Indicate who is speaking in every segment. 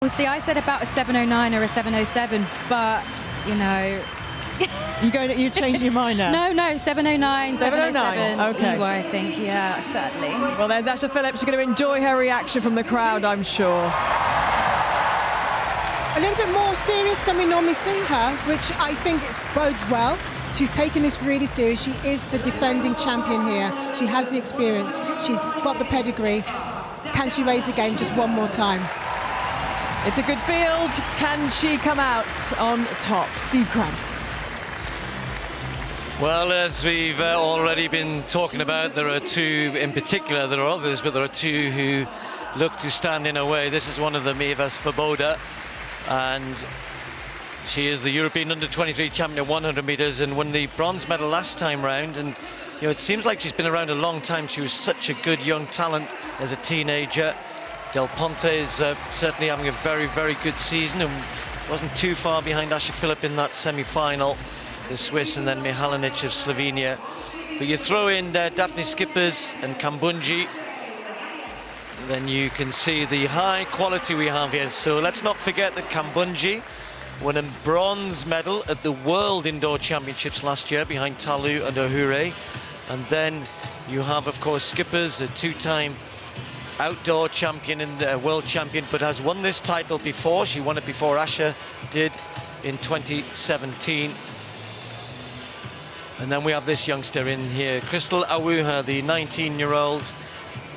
Speaker 1: Well, see, I said about a 7:09 or a 7:07, but, you know...
Speaker 2: You're changing your mind now?
Speaker 1: No, 7:09, 7:07.
Speaker 2: Okay.
Speaker 1: You were, I think, yeah, certainly.
Speaker 2: Well, there's Asha Phillips. You're going to enjoy her reaction from the crowd, I'm sure.
Speaker 3: A little bit more serious than we normally see her, which I think bodes well. She's taken this really serious. She is the defending champion here. She has the experience. She's got the pedigree. Can she raise the game just one more time?
Speaker 2: It's a good field. Can she come out on top? Steve Cramp.
Speaker 4: Well, as we've already been talking about, there are two in particular. There are others, but there are two who look to stand in her way. This is one of them, Eva Svoboda, and she is the European under-23 champion at 100 metres and won the bronze medal last time round. And you know, it seems like she's been around a long time. She was such a good young talent as a teenager. Del Ponte is certainly having a very, very good season and wasn't too far behind Asha Philip in that semi-final. The Swiss and then Mihalic of Slovenia. But you throw in Daphne Skippers and Kambunji, then you can see the high quality we have here. So let's not forget that Kambunji won a bronze medal at the World Indoor Championships last year behind Talu and Ohure. And then you have, of course, Skippers, a two-time outdoor champion and world champion, but has won this title before. She won it before Asha did in 2017. And then we have this youngster in here, Crystal Awuha, the 19-year-old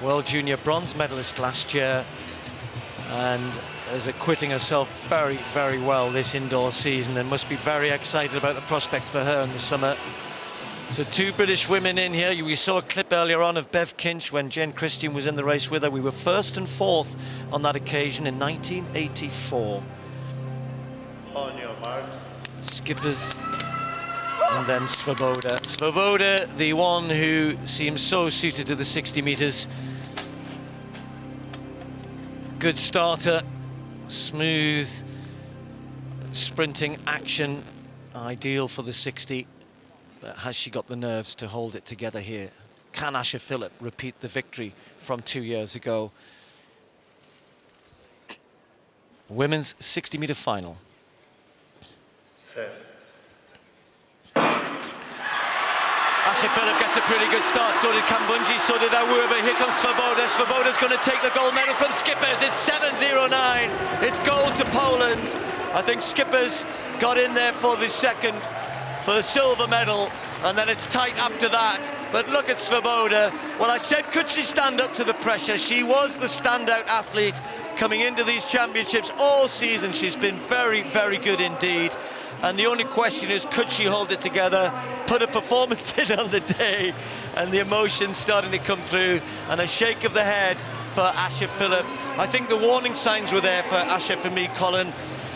Speaker 4: World Junior bronze medalist last year, and is acquitting herself very, very well this indoor season and must be very excited about the prospect for her in the summer. So two British women in here. We saw a clip earlier on of Bev Kinch when Jen Christian was in the race with her. We were first and fourth on that occasion in 1984.
Speaker 5: On your marks.
Speaker 4: Skippers. And then Svoboda. Svoboda, the one who seems so suited to the 60 metres. Good starter, smooth, sprinting action, ideal for the 60. But has she got the nerves to hold it together here? Can Asha Philip repeat the victory from 2 years ago? Women's 60-metre final.
Speaker 5: Set.
Speaker 4: Asha Philip gets a pretty good start, so did Kambunji, so did Awuha, but here comes Svoboda. Svoboda's going to take the gold medal from Skippers. It's 7:09, it's gold to Poland. I think Skippers got in there for the second, for the silver medal, and then it's tight after that. But look at Svoboda. Well, I said, could she stand up to the pressure? She was the standout athlete coming into these championships all season. She's been very, very good indeed. And the only question is, could she hold it together, put a performance in on the day? And the emotion starting to come through, and a shake of the head for Asha Philip. I think the warning signs were there for Asha, for me, Colin,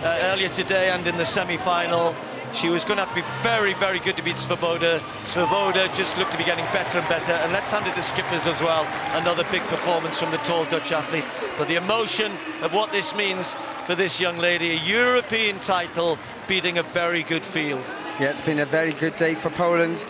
Speaker 4: earlier today and in the semi-final. She was going to have to be very, very good to beat Svoboda. Svoboda just looked to be getting better and better. And let's hand it to Skippers as well. Another big performance from the tall Dutch athlete. But the emotion of what this means for this young lady, a European title, beating a very good field.
Speaker 6: Yeah, it's been a very good day for Poland.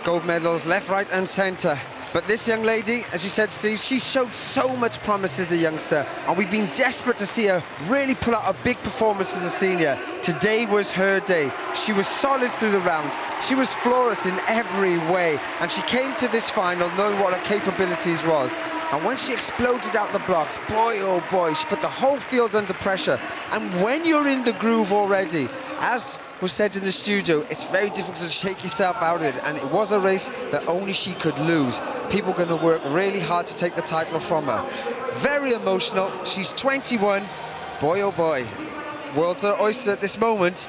Speaker 6: Gold medals left, right and centre. But this young lady, as you said, Steve, she showed so much promise as a youngster, and we've been desperate to see her really pull out a big performance as a senior. Today was her day. She was solid through the rounds. She was flawless in every way, and she came to this final knowing what her capabilities was. And when she exploded out the blocks, boy, oh boy, she put the whole field under pressure. And when you're in the groove already, as was said in the studio, it's very difficult to shake yourself out of it, and it was a race that only she could lose. People are going to work really hard to take the title from her. Very emotional. She's 21. Boy, oh boy. World's her oyster at this moment.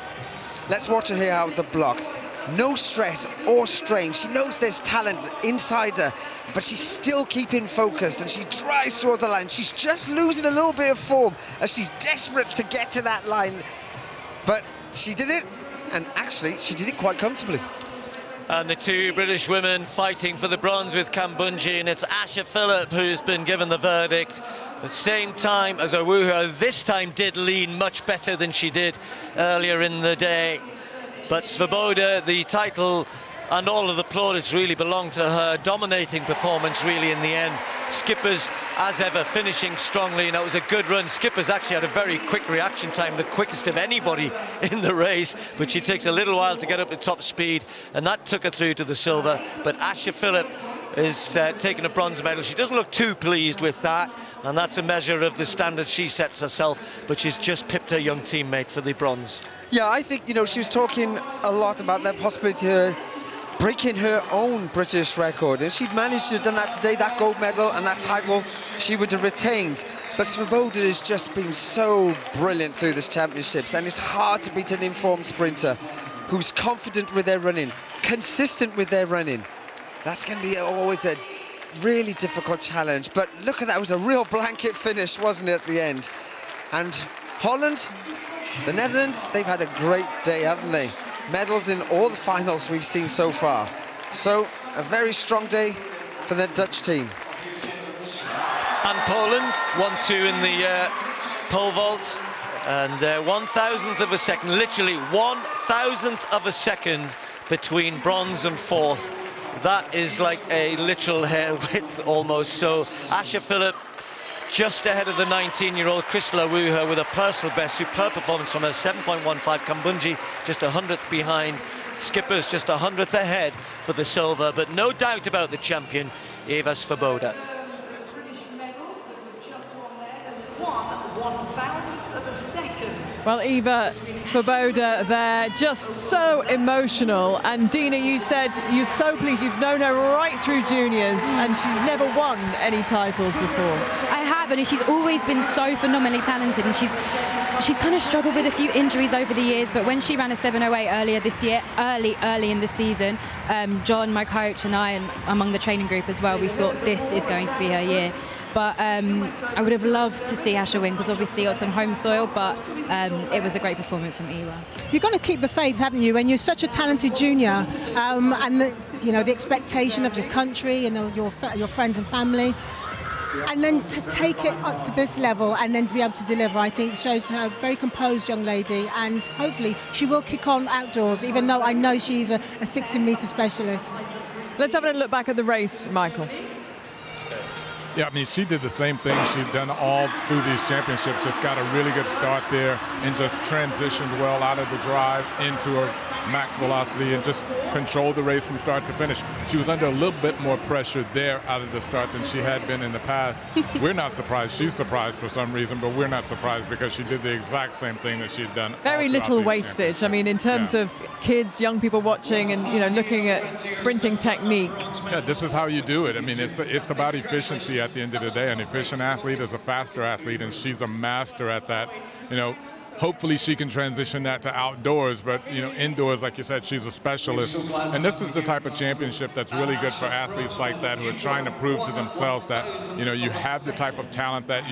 Speaker 6: Let's watch her here out of the blocks. No stress or strain. She knows there's talent inside her, but she's still keeping focused, and she drives toward the line. She's just losing a little bit of form as she's desperate to get to that line. But she did it, and actually, she did it quite comfortably.
Speaker 4: And the two British women fighting for the bronze with Kambunji, and it's Asha Philip who's been given the verdict. At the same time as Awuha, this time did lean much better than she did earlier in the day. But Svoboda, the title and all of the plaudits really belong to her. Dominating performance really in the end Skippers, as ever, finishing strongly, and it was a good run. Skippers actually had a very quick reaction time, the quickest of anybody in the race, but she takes a little while to get up to top speed, and that took her through to the silver. But Asher Phillip is taking a bronze medal. She doesn't look too pleased with that, and that's a measure of the standard she sets herself, but she's just pipped her young teammate for the bronze.
Speaker 6: Yeah, I think, you know, she was talking a lot about that possibility of breaking her own British record, and she'd managed to have done that today. That gold medal and that title she would have retained. But Svoboda has just been so brilliant through this championships, and it's hard to beat an informed sprinter who's confident with their running, consistent with their running. That's going to be always a really difficult challenge. But look at that, it was a real blanket finish, wasn't it, at the end? And Holland, the Netherlands, they've had a great day, haven't they? Medals in all the finals we've seen so far. So, a very strong day for the Dutch team.
Speaker 4: And Poland, 1-2 in the pole vault. And 1,000th of a second, literally 1,000th of a second between bronze and fourth. That is like a literal hair width almost. So Asher Phillip just ahead of the 19-year-old Crystal Awuha with a personal best. Superb performance from her, 7.15. Kambundji just 100th behind. Skippers just 100th ahead for the silver, but no doubt about the champion, Eva Svoboda.
Speaker 2: Well, Eva Svoboda there, just so emotional. And Dina, you said you're so pleased. You've known her right through juniors, and she's never won any titles before.
Speaker 1: I have, and she's always been so phenomenally talented, and she's kind of struggled with a few injuries over the years, but when she ran a 7:08 earlier this year, early in the season, John, my coach, and I, and among the training group as well, we thought this is going to be her year. But I would have loved to see Asher win, because obviously it was on home soil, but it was a great performance from Eva.
Speaker 3: You've got to keep the faith, haven't you? When you're such a talented junior, and the expectation of your country and your friends and family, and then to take it up to this level and then to be able to deliver, I think shows her a very composed young lady, and hopefully she will kick on outdoors, even though I know she's a 60-metre specialist.
Speaker 2: Let's have a look back at the race, Michael.
Speaker 7: Yeah, I mean, she did the same thing she'd done all through these championships, just got a really good start there and just transitioned well out of the drive into her max velocity and just controlled the race from start to finish. She was under a little bit more pressure there out of the start than she had been in the past. We're not surprised. She's surprised for some reason, but we're not surprised because she did the exact same thing that she'd done.
Speaker 2: Very little wastage. I mean, in terms of kids, young people watching and, you know, looking at sprinting technique.
Speaker 7: Yeah, this is how you do it. I mean, it's about efficiency at the end of the day. An efficient athlete is a faster athlete, and she's a master at that. You know, hopefully she can transition that to outdoors, but, you know, indoors, like you said, she's a specialist. And this is the type of championship that's really good for athletes like that who are trying to prove to themselves that, you know, you have the type of talent that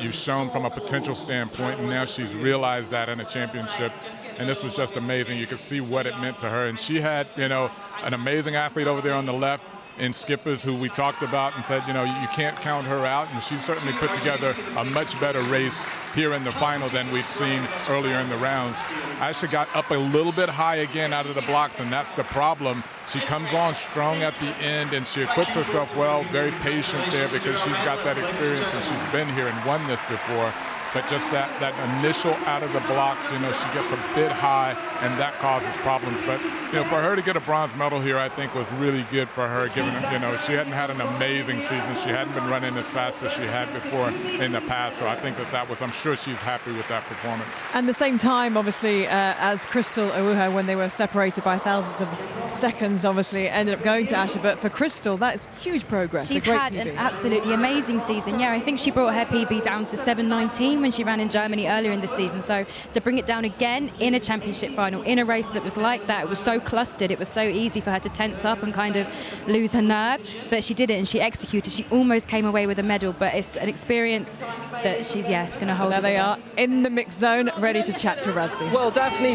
Speaker 7: you've shown from a potential standpoint, and now she's realized that in a championship. And this was just amazing. You could see what it meant to her. And she had, you know, an amazing athlete over there on the left in Skippers, who we talked about and said, you know, you can't count her out. And she certainly put together a much better race here in the final than we'd seen earlier in the rounds. Asha got up a little bit high again out of the blocks, and that's the problem. She comes on strong at the end, and she equips herself well, very patient there because she's got that experience and she's been here and won this before. But just that initial out of the blocks, you know, she gets a bit high, and that causes problems. But, you know, for her to get a bronze medal here, I think was really good for her, given, you know, she hadn't had an amazing season. She hadn't been running as fast as she had before in the past. So I think that was, I'm sure she's happy with that performance.
Speaker 2: And the same time, obviously, as Crystal Awuha, when they were separated by thousands of seconds, obviously, ended up going to Asha. But for Crystal, that's huge progress.
Speaker 1: She's had an absolutely amazing season. Yeah, I think she brought her PB down to 7:19 when she ran in Germany earlier in the season. So to bring it down again in a championship final, in a race that was like that, it was so clustered, it was so easy for her to tense up and kind of lose her nerve. But she did it, and she executed. She almost came away with a medal, but it's an experience that she's, going to hold.
Speaker 2: There they are in the mixed zone, ready to chat to Radzi.
Speaker 8: Well, Daphne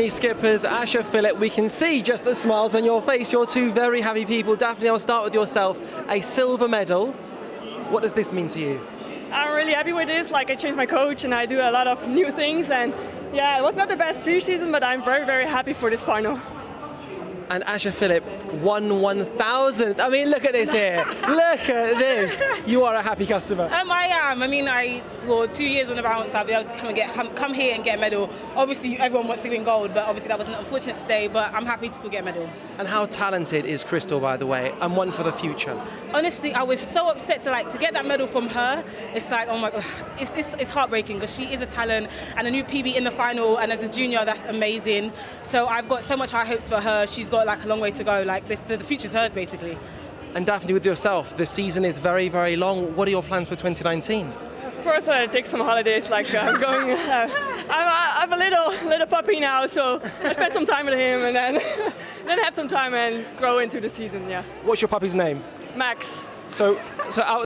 Speaker 8: Skippers, Asher Phillip, we can see just the smiles on your face. You're two very happy people. Daphne, I'll start with yourself. A silver medal. What does this mean to you?
Speaker 9: I'm really happy with this. Like, I changed my coach and I do a lot of new things, and yeah, it was not the best pre-season, but I'm very, very happy for this final.
Speaker 8: And Asher Phillip won 1,000th. I mean, look at this here. Look at this. You are a happy customer.
Speaker 9: I am. I mean, 2 years on the bounce, I'll be able to come here and get a medal. Obviously, everyone wants to win gold, but obviously that wasn't unfortunate today, but I'm happy to still get a medal.
Speaker 8: And how talented is Crystal, by the way, and one for the future?
Speaker 9: Honestly, I was so upset to get that medal from her. It's like, oh my God, it's heartbreaking because she is a talent and a new PB in the final, and as a junior, that's amazing. So I've got so much high hopes for her. She's got like a long way to go. Like the future's hers, basically.
Speaker 8: And Daphne, with yourself, the season is very, very long. What are your plans for 2019?
Speaker 9: First, I take some holidays. Like I'm going. I have a little puppy now, so I spend some time with him, and then have some time and grow into the season. Yeah.
Speaker 8: What's your puppy's name?
Speaker 9: Max.
Speaker 8: So out.